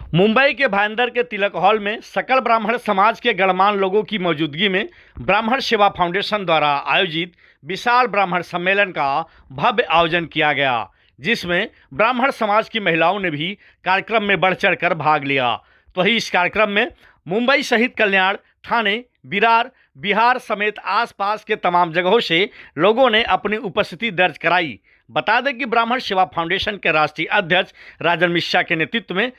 मुंबई के भाईंदर के तिलक हॉल में सकल ब्राह्मण समाज के गणमान्य लोगों की मौजूदगी में ब्राह्मण सेवा फाउंडेशन द्वारा आयोजित विशाल ब्राह्मण सम्मेलन का भव्य आयोजन किया गया, जिसमें ब्राह्मण समाज की महिलाओं ने भी कार्यक्रम में बढ़ चढ़कर भाग लिया। तो वही इस कार्यक्रम में मुंबई सहित कल्याण, ठाणे, विरार, बिहार समेत आसपास के तमाम जगहों से लोगों ने अपनी उपस्थिति दर्ज कराई। बता दें कि ब्राह्मण सेवा फाउंडेशन के राष्ट्रीय अध्यक्ष राजन मिश्रा के नेतृत्व में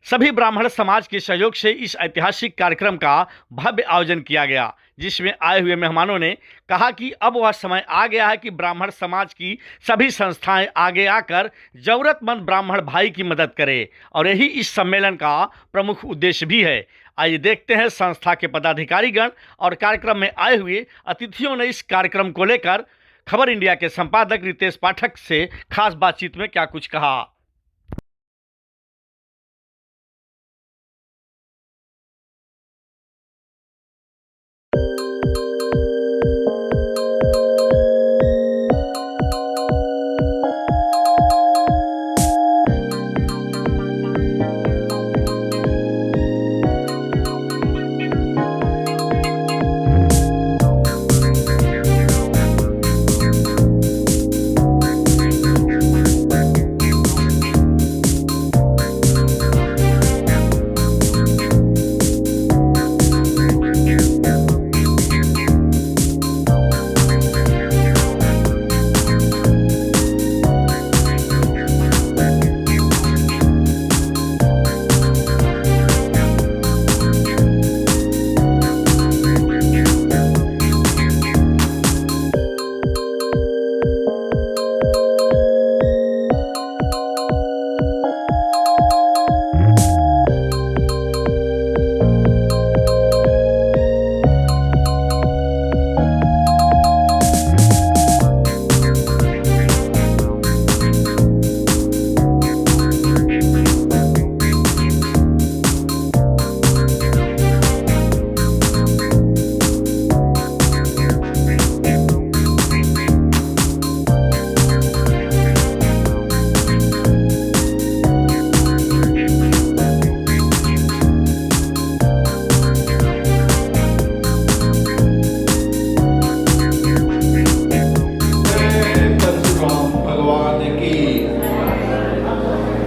सभी ब्राह्मण समाज के सहयोग से इस ऐतिहासिक कार्यक्रम का भव्य आयोजन किया गया, जिसमें आए हुए मेहमानों ने कहा कि अब वह समय आ गया है कि ब्राह्मण समाज की सभी संस्थाएं आगे आकर जरूरतमंद ब्राह्मण भाई की मदद करें, और यही इस सम्मेलन का प्रमुख उद्देश्य भी है। आइए देखते हैं संस्था के पदाधिकारीगण और कार्यक्रम में आए हुए अतिथियों ने इस कार्यक्रम को लेकर खबर इंडिया के संपादक रितेश पाठक से खास बातचीत में क्या कुछ कहा।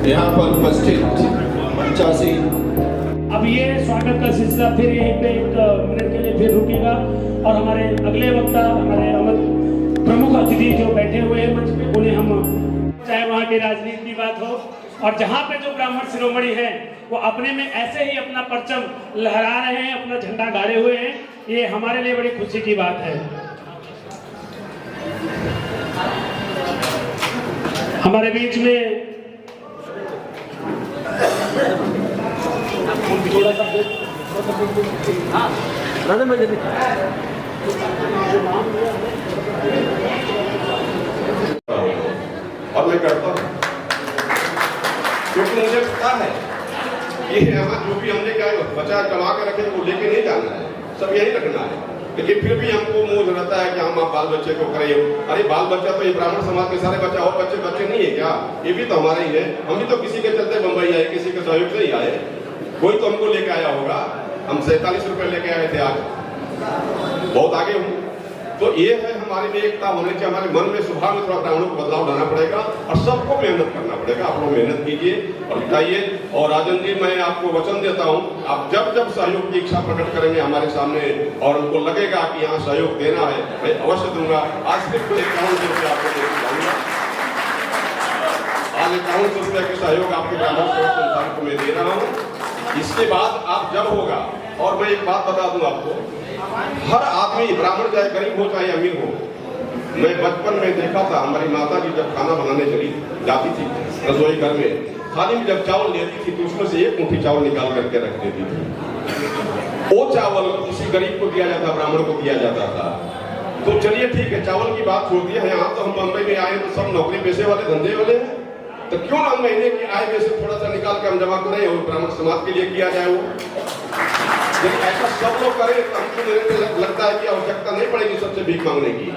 यहाँ पर उपस्थित 85। अब ये स्वागत का सिलसिला फिर यहीं पे 1 मिनट के लिए फिर रुकेगा और हमारे अगले वक्ता, हमारे प्रमुख अतिथि जो बैठे हुए हैं मंच पे, उन्हें हम, चाहे वहाँ की राजनीति की बात हो और जहाँ पे जो ब्राह्मण शिरोमणि हैं वो अपने में ऐसे ही अपना परचम लहरा रहे हैं, अपना झंडा गाड़े हुए हैं, ये हमारे लिए बड़ी खुशी की बात है। हमारे बीच में थोड़ा सा और मैं करता हूँ क्योंकि मुझे पता है ये यहाँ जो भी हमने क्या बचा कमा कर रखे वो लेके नहीं जाना है, सब यही रखना है। लेकिन फिर भी हमको मोह रहता है कि हम आप बाल बच्चे को करें। अरे बाल बच्चा तो ये ब्राह्मण समाज के सारे बच्चा और बच्चे नहीं है क्या? ये भी तो हमारे ही है। हम भी तो किसी के चलते बंबई आए, किसी के सहयोग से ही आए। कोई तो हमको लेके आया होगा। हम 47 रुपए लेके आए थे, आज बहुत आगे हूँ। तो ये है हमारे में एकता होने चाहिए, हमारे मन में स्वभाव में थोड़ा ब्राह्मणों को बदलाव लाना पड़ेगा और सबको मेहनत करना पड़ेगा। आप लोग मेहनत कीजिए और बताइए। और राजन जी, मैं आपको वचन देता हूँ, आप जब जब सहयोग की इच्छा प्रकट करेंगे हमारे सामने और उनको लगेगा कि यहाँ सहयोग देना है, मैं अवश्य दूंगा। आज सिर्फ 51 रुपये आपको देना चाहूंगा। आज 51 रुपये का सहयोग आपके ब्राह्मण सेवा संस्थान को मैं दे रहा हूँ। इसके बाद आप जब होगा, और मैं एक बात बता दूं आपको, हर आदमी, ब्राह्मण चाहे गरीब हो चाहे अमीर हो, मैं बचपन में देखा था हमारी माता जी जब खाना बनाने चली जाती थी रसोई घर में, थाली में जब चावल लेती थी तो उसमें से एक मुट्ठी चावल निकाल करके रख देती थी। वो चावल किसी गरीब को दिया जाता, ब्राह्मण को दिया जाता था। तो चलिए ठीक है, चावल की बात छोड़ दी है। यहाँ तो हम बम्बई में आए तो सब नौकरी पेशे वाले, धंधे वाले हैं, तो क्यों ना महीने की आय में से थोड़ा सा निकाल के हम जमा करें और ब्राह्मण समाज के लिए किया जाए। वो यदि ऐसा सब लोग करें तो हमको मेरे लगता है कि आवश्यकता नहीं पड़ेगी सबसे भीख मांगने की।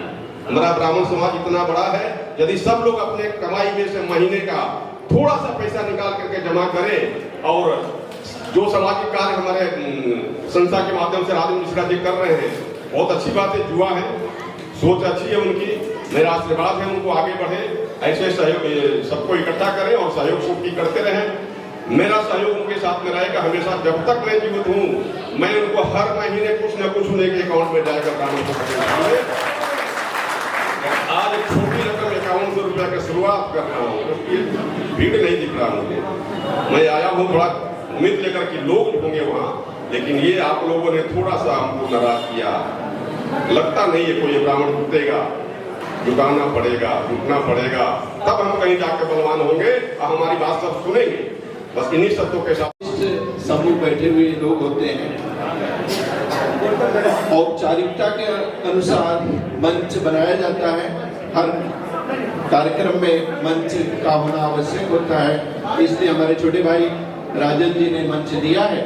हमारा ब्राह्मण समाज इतना बड़ा है, यदि सब लोग अपने कमाई में से महीने का थोड़ा सा पैसा निकाल करके जमा करें और जो सामाजिक कार्य हमारे संस्था के माध्यम से राजेंद्र मिश्रा जी कर रहे हैं, बहुत अच्छी बात है, युवा है, सोच अच्छी है उनकी। मेरा आशीर्वाद है उनको आगे बढ़े, ऐसे सहयोग सबको इकट्ठा करें और सहयोग सबकी करते रहें। मेरा सहयोग उनके साथ में रहेगा हमेशा, जब तक मैं जीवित हूँ। मैं उनको हर महीने कुछ न कुछ उनके अकाउंट में जाएगा ब्राह्मण को पटेल। आज एक छोटी रकम 5100 रुपया की शुरुआत कर रहा हूँ, भीड़ नहीं दिख रहा मुझे। मैं आया हूँ बड़ा उम्मीद लेकर कि लोग होंगे वहाँ, लेकिन ये आप लोगों ने थोड़ा सा हमको नाराज किया। लगता नहीं है कोई ब्राह्मण टूटेगा, झुकाना पड़ेगा, झुकना पड़ेगा, तब हम कहीं जाकर बलवान होंगे और हमारी बात सब सुनेंगे। बस इन्हीं शब्दों के साथ समूह बैठे हुए लोग होते हैं, औपचारिकता के अनुसार मंच बनाया जाता है। हर कार्यक्रम में मंच का होना आवश्यक होता है, इसलिए हमारे छोटे भाई राजन जी ने मंच दिया है।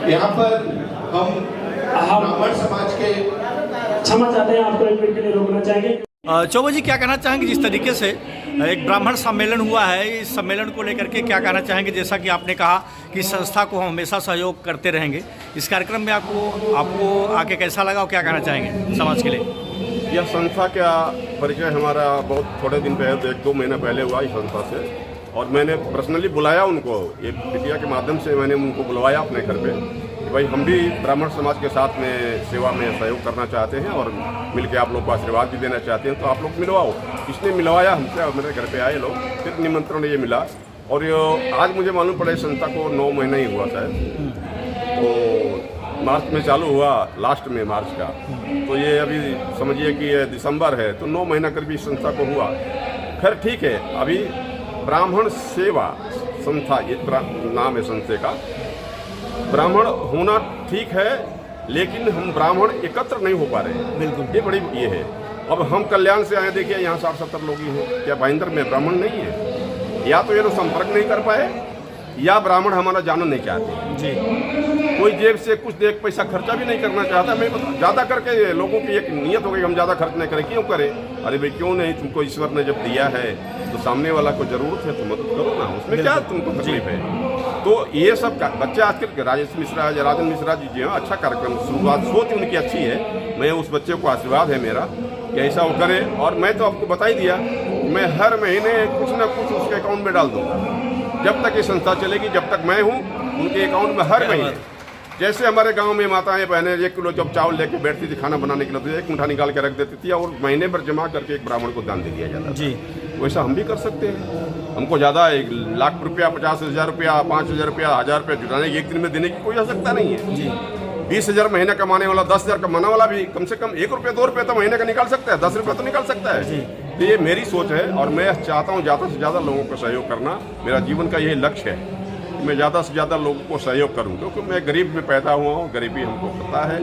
यहाँ पर हम ब्राह्मण समाज के क्षमा चाहते हैं, आपको एक मिनट के लिए रोकना चाहेंगे। चौबे जी, क्या कहना चाहेंगे जिस तरीके से एक ब्राह्मण सम्मेलन हुआ है, इस सम्मेलन को लेकर के क्या कहना चाहेंगे? जैसा कि आपने कहा कि संस्था को हम हमेशा सहयोग करते रहेंगे, इस कार्यक्रम में आपको आके कैसा लगा और क्या कहना चाहेंगे समाज के लिए? यह संस्था का परिचय हमारा बहुत थोड़े दिन पहले, 1-2 महीने पहले हुआ इस संस्था से, और मैंने पर्सनली बुलाया उनको, ये मीडिया के माध्यम से मैंने उनको बुलवाया अपने घर पे कि भाई हम भी ब्राह्मण समाज के साथ में सेवा में सहयोग करना चाहते हैं और मिलके आप लोग को आशीर्वाद भी देना चाहते हैं, तो आप लोग मिलवाओ। इसने मिलवाया हमसे और मेरे घर पे आए लोग, फिर निमंत्रण ये मिला। और आज मुझे मालूम पड़ा संस्था को 9 महीना ही हुआ शायद, तो मार्च में चालू हुआ, लास्ट में मार्च का, तो ये अभी समझिए कि ये दिसंबर है, तो 9 महीना करीब इस संस्था को हुआ। खैर ठीक है, अभी ब्राह्मण सेवा संस्था ये नाम है संस्था का। ब्राह्मण होना ठीक है, लेकिन हम ब्राह्मण एकत्र नहीं हो पा रहे हैं। बिल्कुल, ये बड़ी ये है। अब हम कल्याण से आए, देखिए यहाँ 60-70 लोग ही हैं, क्या भाईंदर में ब्राह्मण नहीं है? या तो ये लोग संपर्क नहीं कर पाए, या ब्राह्मण हमारा जानना नहीं चाहते जी। कोई जेब से कुछ देख पैसा खर्चा भी नहीं करना चाहता। मैं ज़्यादा करके लोगों की एक नियत हो गई, हम ज़्यादा खर्च नहीं करें, क्यों करें? अरे भाई क्यों नहीं, तुमको ईश्वर ने जब दिया है तो सामने वाला को जरूरत है तो मदद करो ना, उसमें क्या तुमको तकलीफ है? तो ये सब बच्चे आजकल राजेंद्र मिश्रा जी हैं, अच्छा कार्यक्रम, शुरुआत सोच उनकी अच्छी है। मैं उस बच्चे को आशीर्वाद है मेरा कि ऐसा वो करे। और मैं तो आपको बता ही दिया, मैं हर महीने कुछ ना कुछ उसके अकाउंट में डाल दूंगा, जब तक ये संस्था चलेगी, जब तक मैं हूँ उनके अकाउंट में हर महीने। जैसे हमारे गांव में माताएं बहनें 1 किलो जब चावल लेके बैठती थी खाना बनाने के लिए, तो 1 मुठ्ठा निकाल के रख देती थी और महीने भर जमा करके एक ब्राह्मण को दान दे दिया जाता जी। वैसा हम भी कर सकते हैं। हमको ज़्यादा 1 लाख रुपया, 50,000 रुपया, 5,000 रुपया, 1,000 रुपया जुटाने एक दिन में देने की कोई आवश्यकता नहीं है जी। 20,000 महीना कमाने वाला, 10,000 कमाने वाला भी कम से कम 1 रुपया 2 रुपये तो महीने का निकाल सकता है, 10 रुपये तो निकाल सकता है जी। तो ये मेरी सोच है और मैं चाहता हूँ ज़्यादा से ज़्यादा लोगों को सहयोग करना। मेरा जीवन का यही लक्ष्य है, मैं ज़्यादा से ज़्यादा लोगों को सहयोग करूं, क्योंकि मैं गरीब में पैदा हुआ हूँ, गरीबी हमको पता है,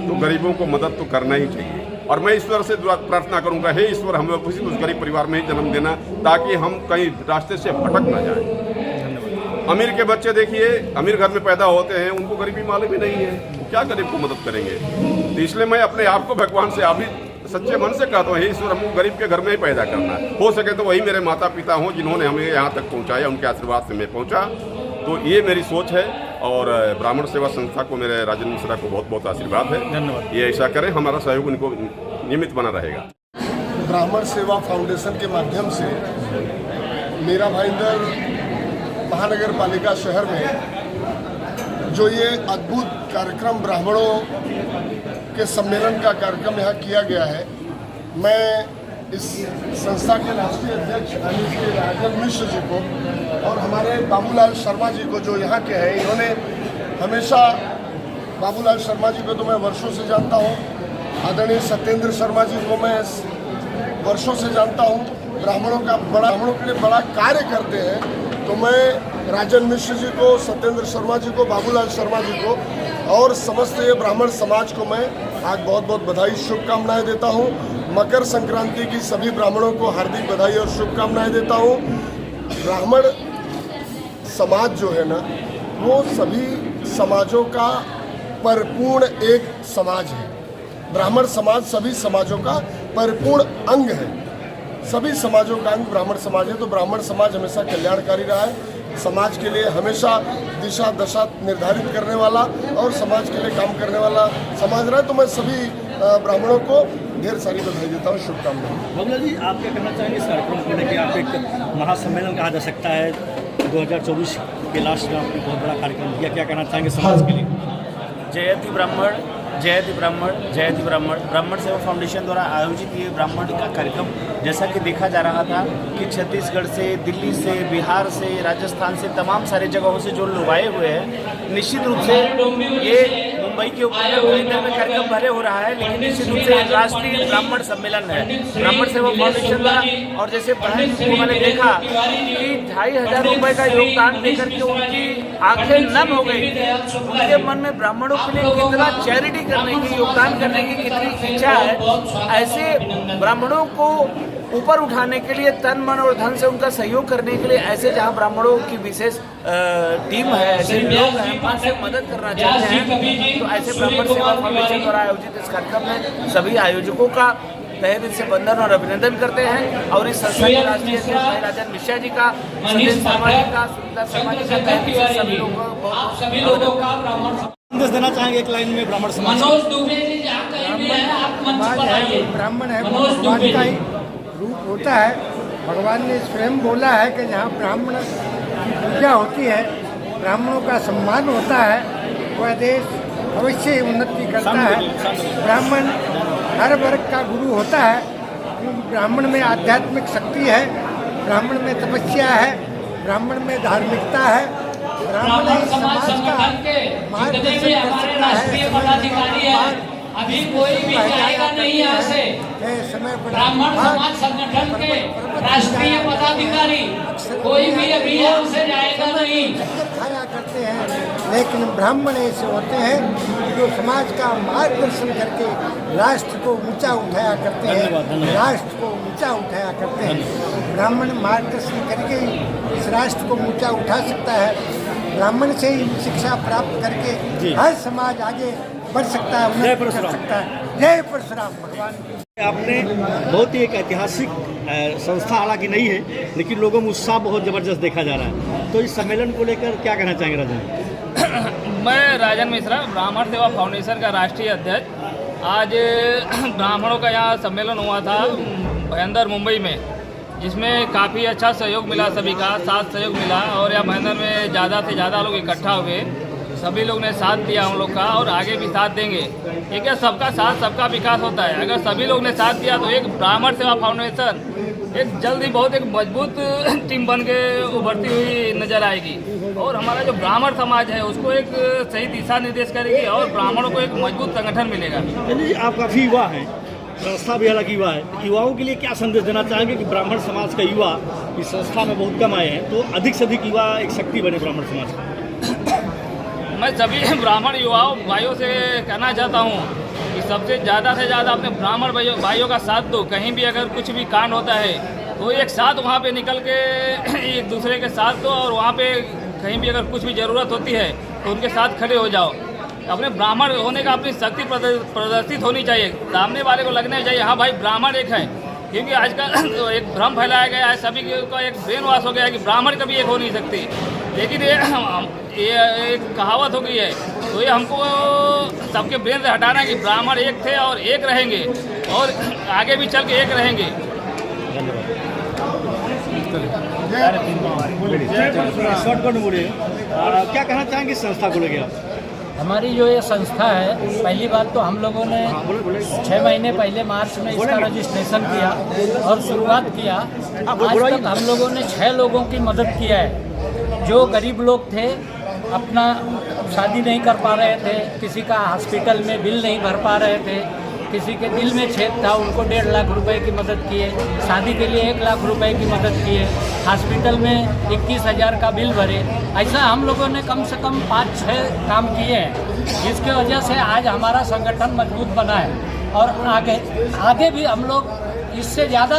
तो गरीबों को मदद तो करना ही चाहिए। और मैं ईश्वर से प्रार्थना करूंगा, हे ईश्वर हमें उस गरीब परिवार में ही जन्म देना, ताकि हम कहीं रास्ते से भटक ना जाएं। अमीर के बच्चे देखिए, अमीर घर में पैदा होते हैं, उनको गरीबी मालूम ही नहीं है, वो क्या गरीब को मदद करेंगे? तो इसलिए मैं अपने आप को भगवान से अभी सच्चे मन से कहता हूँ, हे ईश्वर हमको गरीब के घर में ही पैदा करना है। हो सके तो वही मेरे माता पिता हों जिन्होंने हमें यहाँ तक पहुँचाया, उनके आशीर्वाद से मैं पहुँचा। तो ये मेरी सोच है और ब्राह्मण सेवा संस्था को, मेरे राजेंद्र मिश्रा को बहुत बहुत आशीर्वाद है। धन्यवाद। ये ऐसा करें, हमारा सहयोग उनको नियमित बना रहेगा। ब्राह्मण सेवा फाउंडेशन के माध्यम से मेरा भाईंदर महानगर पालिका शहर में जो ये अद्भुत कार्यक्रम ब्राह्मणों के सम्मेलन का कार्यक्रम यहाँ किया गया है, मैं इस संस्था के राष्ट्रीय अध्यक्ष राजेंद्र मिश्र जी को और हमारे बाबूलाल शर्मा जी को जो यहाँ के हैं, इन्होंने हमेशा, बाबूलाल शर्मा जी को तो मैं वर्षों से जानता हूँ, आदरणीय सत्येंद्र शर्मा जी को मैं वर्षों से जानता हूँ, ब्राह्मणों के लिए बड़ा कार्य करते हैं। तो मैं राजेंद्र मिश्र जी को, सत्येंद्र शर्मा जी को, बाबूलाल शर्मा जी को और समस्त ये ब्राह्मण समाज को मैं आज बहुत बहुत बधाई, शुभकामनाएं देता हूँ। मकर संक्रांति की सभी ब्राह्मणों को हार्दिक बधाई और शुभकामनाएं देता हूँ। ब्राह्मण समाज जो है ना, वो सभी समाजों का परिपूर्ण एक समाज है। ब्राह्मण समाज सभी समाजों का परिपूर्ण अंग है, सभी समाजों का अंग ब्राह्मण समाज है। तो ब्राह्मण समाज हमेशा कल्याणकारी रहा है। समाज के लिए हमेशा दिशा दशा निर्धारित करने वाला और समाज के लिए काम करने वाला समाज रहा। तो मैं सभी ब्राह्मणों को ढेर सारी बधाई देता हूँ, शुभकामनाएं। बबला जी, आप क्या कहना चाहेंगे इस कार्यक्रम को लेकर? आप एक महासम्मेलन कहा जा सकता है 2024 के लास्ट में आपने बहुत बड़ा कार्यक्रम किया, क्या कहना चाहेंगे समाज के लिए? जयति ब्राह्मण, जयति ब्राह्मण, जयति ब्राह्मण। ब्राह्मण सेवा फाउंडेशन द्वारा आयोजित ये ब्राह्मण का कार्यक्रम जैसा कि देखा जा रहा था कि छत्तीसगढ़ से, दिल्ली से, बिहार से, राजस्थान से, तमाम सारे जगहों से जो लोग आए हुए हैं, निश्चित रूप से ये मुंबई के उपनगर में कार्यक्रम भले हो रहा है, लेकिन निश्चित रूप से राष्ट्रीय ब्राह्मण सम्मेलन है ब्राह्मण सेवा फाउंडेशन द्वारा। और जैसे बहन को मैंने देखा कि 2,500 रुपये का योगदान देकर के उनकी आंखें नम हो गई, उनके मन में ब्राह्मणों के लिए कितना चैरिटी करने की, योगदान करने की कितनी इच्छा है। ऐसे ब्राह्मणों को ऊपर उठाने के लिए तन मन और धन से उनका सहयोग करने के लिए ऐसे जहां ब्राह्मणों की विशेष टीम है, ऐसे लोग हैं, उनसे मदद करना चाहते हैं, तो ऐसे ब्राह्मण सेवा फाउंडेशन द्वारा आयोजित इस कार्यक्रम में सभी आयोजकों का तहे दिल से वंदन और अभिनंदन करते हैं। और इस संस्था के राष्ट्रीय अध्यक्ष भाई राजन मिश्रा जी का, सतीश शर्मा जी का, सुंदर शर्मा जी का तहे दिल से सभी लोगों का संदेश देना चाहेंगे एक लाइन में ब्राह्मण समाज? ब्राह्मण है भगवान का ही रूप होता है। भगवान ने स्वयं बोला है कि जहाँ ब्राह्मण की पूजा होती है, ब्राह्मणों का सम्मान होता है, वह देश अवश्य ही उन्नति करता है। ब्राह्मण हर वर्ग का गुरु होता है, क्योंकि ब्राह्मण में आध्यात्मिक शक्ति है, ब्राह्मण में तपस्या है, ब्राह्मण में धार्मिकता है, ब्राह्मण ही समाज का मार्गदर्शन कर सकता है। अभी कोई भी जाएगा नहीं यहाँ से। ब्राह्मण समाज संगठन के राष्ट्रीय पदाधिकारी कोई भी अभी यहाँ से जाएगा नहीं। खाया करते हैं, लेकिन ब्राह्मण ऐसे होते हैं जो समाज का मार्गदर्शन करके राष्ट्र को ऊंचा उठाया करते हैं, राष्ट्र को ऊंचा उठाया करते हैं। ब्राह्मण मार्गदर्शन करके ही इस राष्ट्र को ऊंचा उठा सकता है। ब्राह्मण से ही शिक्षा प्राप्त करके हर समाज आगे बढ़ सकता है, उन्नति कर सकता है। जय परशुराम भगवान। आपने बहुत ही एक ऐतिहासिक संस्था, हालांकि नहीं है, लेकिन लोगों में उत्साह बहुत ज़बरदस्त देखा जा रहा है, तो इस सम्मेलन को लेकर क्या कहना चाहेंगे राजन? मैं राजन मिश्रा, ब्राह्मण सेवा फाउंडेशन का राष्ट्रीय अध्यक्ष। आज ब्राह्मणों का यहाँ सम्मेलन हुआ था भयंदर मुंबई में, जिसमें काफ़ी अच्छा सहयोग मिला, सभी का साथ सहयोग मिला। और यहाँ भयंदर में ज़्यादा से ज़्यादा लोग इकट्ठा हुए, सभी लोग ने साथ दिया हम लोग का, और आगे भी साथ देंगे। ठीक है, सबका साथ सबका विकास होता है। अगर सभी लोग ने साथ दिया तो एक ब्राह्मण सेवा फाउंडेशन एक जल्द ही बहुत एक मजबूत टीम बन के उभरती हुई नजर आएगी, और हमारा जो ब्राह्मण समाज है उसको एक सही दिशा निर्देश करेगी, और ब्राह्मणों को एक मजबूत संगठन मिलेगा। आप काफ़ी युवा हैं, संस्था भी हालांकि युवा है, युवाओं के लिए क्या संदेश देना चाहेंगे कि ब्राह्मण समाज का युवा इस संस्था में बहुत कम आए हैं, तो अधिक से अधिक युवा एक शक्ति बने ब्राह्मण समाज का? मैं सभी ब्राह्मण युवाओं भाइयों से कहना चाहता हूँ कि सबसे ज़्यादा से ज़्यादा अपने ब्राह्मण भाइयों का साथ दो। कहीं भी अगर कुछ भी कांड होता है तो एक साथ वहाँ पे निकल के एक दूसरे के साथ दो, और वहाँ पे कहीं भी अगर कुछ भी ज़रूरत होती है तो उनके साथ खड़े हो जाओ। अपने ब्राह्मण होने का अपनी शक्ति प्रदर्शित होनी चाहिए, सामने वाले को लगना चाहिए हाँ भाई ब्राह्मण एक है। क्योंकि आजकल तो एक भ्रम फैलाया गया है, सभी का एक ब्रेन वॉश हो गया है कि ब्राह्मण कभी एक हो नहीं सकती। लेकिन ये एक कहावत हो गई है, तो ये हमको सबके ब्रेन से हटाना है कि ब्राह्मण एक थे और एक रहेंगे, और आगे भी चल के एक रहेंगे। शॉर्टकट में बोलिए, क्या कहना चाहेंगे इस संस्था को लेकर? हमारी जो ये संस्था है, पहली बात तो हम लोगों ने 6 महीने पहले मार्च में इसका रजिस्ट्रेशन किया और शुरुआत किया। आज तक हम लोगों ने 6 लोगों की मदद किया है। जो गरीब लोग थे, अपना शादी नहीं कर पा रहे थे, किसी का हॉस्पिटल में बिल नहीं भर पा रहे थे, किसी के दिल में छेद था, उनको 1.5 लाख रुपए की मदद किए, शादी के लिए 1 लाख रुपए की मदद किए, हॉस्पिटल में 21,000 का बिल भरे। ऐसा हम लोगों ने कम से कम 5-6 काम किए हैं, जिसके वजह से आज हमारा संगठन मजबूत बना है। और आगे भी हम लोग इससे ज़्यादा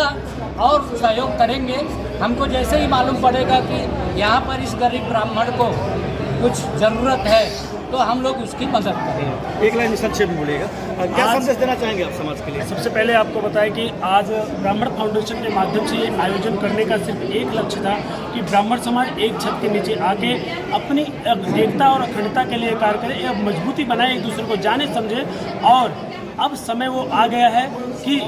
और सहयोग करेंगे। हमको जैसे ही मालूम पड़ेगा कि यहाँ पर इस गरीब ब्राह्मण को कुछ ज़रूरत है, तो हम लोग उसकी मदद करें। एक लाइन संक्षेप में बोलिएगा, क्या संदेश देना चाहेंगे आप समाज के लिए? सबसे पहले आपको बताएं कि आज ब्राह्मण फाउंडेशन के माध्यम से ये आयोजन करने का सिर्फ एक लक्ष्य था कि ब्राह्मण समाज एक छत के नीचे आके अपनी एकता और अखंडता के लिए कार्य करे, एक मजबूती बनाए, एक दूसरे को जाने समझे। और अब समय वो आ गया है कि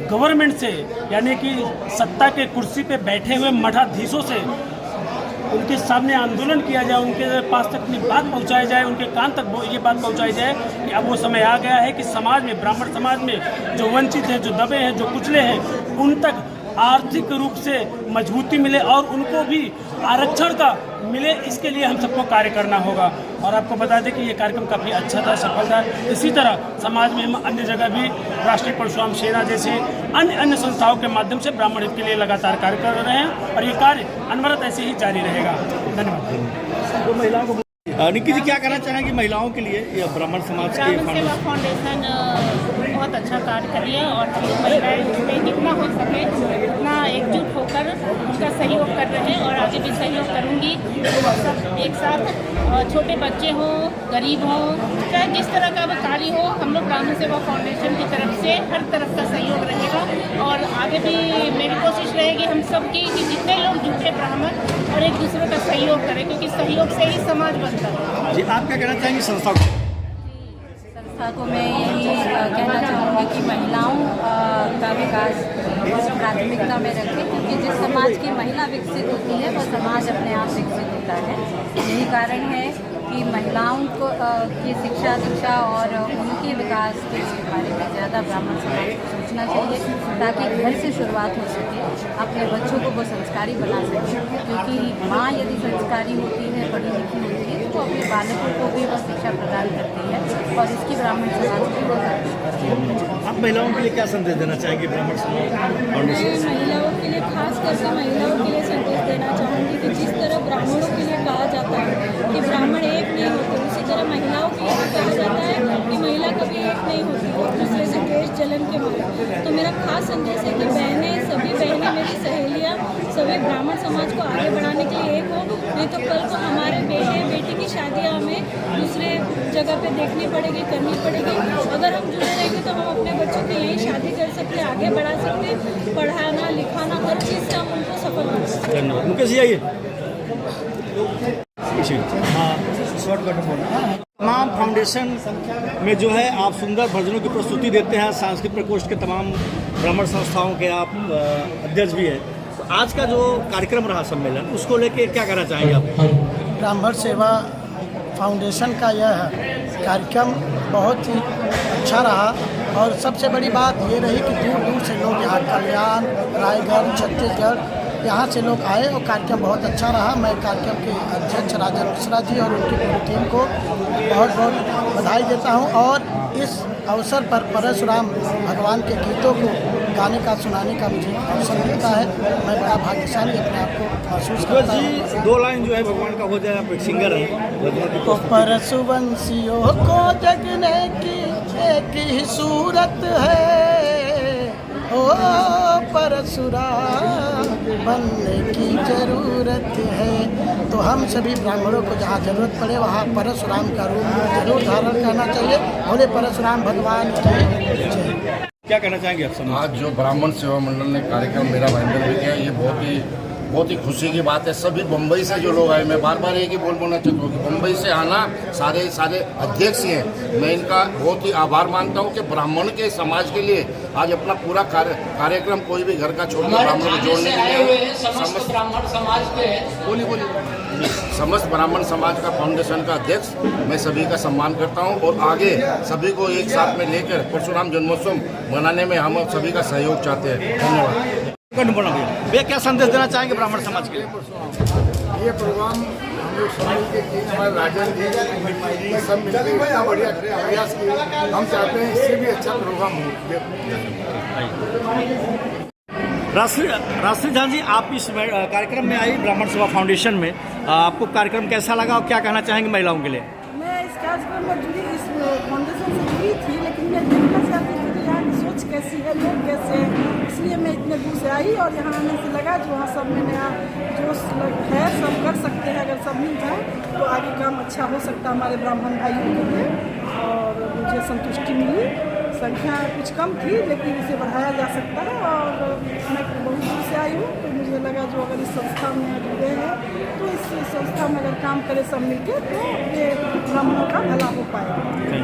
गवर्नमेंट से, यानी कि सत्ता के कुर्सी पे बैठे हुए मठाधीशों से उनके सामने आंदोलन किया जाए, उनके पास तक अपनी बात पहुंचाई जाए, उनके कान तक ये बात पहुंचाई जाए कि अब वो समय आ गया है कि समाज में, ब्राह्मण समाज में जो वंचित हैं, जो दबे हैं, जो कुचले हैं, उन तक आर्थिक रूप से मजबूती मिले और उनको भी आरक्षण का मिले, इसके लिए हम सबको कार्य करना होगा। और आपको बता दें कि ये कार्यक्रम काफ़ी अच्छा था, सफल था। इसी तरह समाज में हम अन्य जगह भी राष्ट्रीय परशुराम सेना जैसे अन्य संस्थाओं के माध्यम से ब्राह्मण हित के लिए लगातार कार्य कर रहे हैं और ये कार्य अनवरत ऐसे ही जारी रहेगा। धन्यवाद। तो महिलाओं को निक्की जी क्या कहना चाहेंगे महिलाओं के लिए ये ब्राह्मण समाज के ब्राह्मण सेवा फाउंडेशन बहुत अच्छा कार्य कर रही है और महिलाएं इसमें जितना हो सके उतना एकजुट होकर उनका सहयोग कर रहे हैं और आगे भी सहयोग करूंगी। सब एक साथ, छोटे बच्चे हों, गरीब हों, चाहे जिस तरह का भी कार्य हो, हम लोग ब्राह्मण सेवा फाउंडेशन की तरफ से हर तरफ का सहयोग रहेगा। और आगे भी मेरी कोशिश रहेगी हम सब की कि जितने लोग जुटे ब्राह्मण और एक दूसरे का सहयोग करें, क्योंकि सहयोग से ही समाज बनता है। जी, आप क्या कहना चाहेंगे संस्था को? संस्था को मैं यही कहना चाहूँगी कि महिलाओं का विकास प्राथमिकता में रखें, क्योंकि जिस समाज की महिला विकसित होती है वो समाज अपने आप विकसित होता है। यही कारण है कि महिलाओं को की शिक्षा दीक्षा और उनके विकास के बारे में ज़्यादा ब्राह्मण समाज को सोचना चाहिए, ताकि घर से शुरुआत हो सके, अपने बच्चों को वो संस्कारी बना सके। क्योंकि माँ यदि संस्कारी होती है, पढ़ी लिखी होती है, तो अपने बालकों को भी वो शिक्षा प्रदान करती है और इसकी ब्राह्मण समाज की वो। आप महिलाओं के लिए क्या संदेश देना चाहेंगे ब्राह्मण समाज फाउंडेशन? महिलाओं के लिए खास करके महिलाओं के लिए संदेश देना चाहूँगी कि जिस तरह ब्राह्मणों के लिए कहा जाता है कि ब्राह्मण एक नहीं होते, उसी तरह महिलाओं के लिए कहा जाता है कि महिला कभी एक नहीं होती, एक दूसरे से द्वेष जलन के मारे। तो मेरा खास संदेश है कि बहनें, सभी बहनें, मेरी सहेलियाँ, सभी ब्राह्मण समाज को आगे बढ़ाने के लिए एक हो, नहीं तो कल को हमारे बेटे बेटी की शादियाँ हमें दूसरे जगह पे देखनी पड़ेगी, करनी पड़ेगी। अगर हम जुड़े रहेंगे तो हम अपने बच्चों की यहीं शादी कर सकते, आगे बढ़ा सकते, पढ़ाना लिखाना हर चीज़ से हम उनको सफल कर सकते। धन्यवाद। मुकेश जी आइए। तमाम फाउंडेशन में जो है आप सुंदर भजनों की प्रस्तुति देते हैं, सांस्कृतिक प्रकोष्ठ के तमाम ब्राह्मण संस्थाओं के आप अध्यक्ष भी हैं। तो आज का जो कार्यक्रम रहा सम्मेलन, उसको लेके क्या कहना चाहेंगे आप? ब्राह्मण सेवा फाउंडेशन का यह कार्यक्रम बहुत ही अच्छा रहा और सबसे बड़ी बात ये रही कि दूर दूर से लोग यहाँ कल्याण, रायगढ़, छत्तीसगढ़ यहाँ से लोग आए और कार्यक्रम बहुत अच्छा रहा। मैं कार्यक्रम के अध्यक्ष राजन मिश्रा जी और उनकी पूरी टीम को बहुत बहुत बधाई देता हूँ और इस अवसर पर परशुराम भगवान के गीतों को गाने का, सुनाने का मुझे अवसर मिलता है। मैं बड़ा भाग्यशाली अपने आप को महसूस करता हूँ। 2 लाइन जो है भगवान का हो जाए, आप एक सिंगर हैं। तो परशुवंशियों को जगने की एक ही सूरत है, ओ परशुराम बनने की जरूरत है। तो हम सभी ब्राह्मणों को जहाँ जरूरत पड़े वहाँ परशुराम का रूप जरूर धारण करना चाहिए। बोले परशुराम भगवान की जय। क्या कहना चाहेंगे आप समाज? आज जो ब्राह्मण सेवा मंडल ने कार्यक्रम मेरा भाईंदर भी किया, ये बहुत ही खुशी की बात है। सभी बम्बई से जो लोग आए, मैं बार बार एक ही बोलना चाहता हूँ कि बम्बई से आना सारे अध्यक्ष हैं, मैं इनका बहुत ही आभार मानता हूँ कि ब्राह्मण के समाज के लिए आज अपना पूरा कार्यक्रम कोई भी घर का छोड़ ब्राह्मण को जोड़ने के लिए समस्त ब्राह्मण समाज के समस्त ब्राह्मण समाज का फाउंडेशन का अध्यक्ष मैं सभी का सम्मान करता हूँ और आगे सभी को एक साथ में लेकर परशुराम जन्मोत्सव मनाने में हम सभी का सहयोग चाहते हैं। धन्यवाद। भैया क्या संदेश देना चाहेंगे ब्राह्मण समाज के लिए? ये प्रोग्राम हम लोग समाज के हमारे राजन जी सब मिलकर इतना बढ़िया प्रयास किए। हम चाहते हैं इससे भी अच्छा प्रोग्राम हो। राष्ट्रीय जान जी, आप इस कार्यक्रम में आई ब्राह्मण सेवा फाउंडेशन में, आपको कार्यक्रम कैसा लगा और क्या कहना चाहेंगे महिलाओं के लिए? मैं इस कार्यक्रम में जुड़ी, इस फाउंडेशन से जुड़ी थी, लेकिन मैं देखना चाहती थी कि यहाँ की सोच कैसी है, लोग कैसे हैं, इसलिए मैं इतने दूर से आई और यहाँ आने से लगा जो वहाँ सब में नया जोश है, सब कर सकते हैं। अगर सब मिल जाए तो आगे काम अच्छा हो सकता है हमारे ब्राह्मण भाइयों के लिए। और मुझे संतुष्टि मिली, संख्या कुछ कम थी लेकिन इसे बढ़ाया जा सकता है। और मैं बहुत दूर से आई हूँ तो मुझे लगा जो अगर इस संस्था में जुड़े हैं तो इस संस्था में अगर काम करें सब मिलकर तो ये ब्राह्मणों का भला हो पाएगा।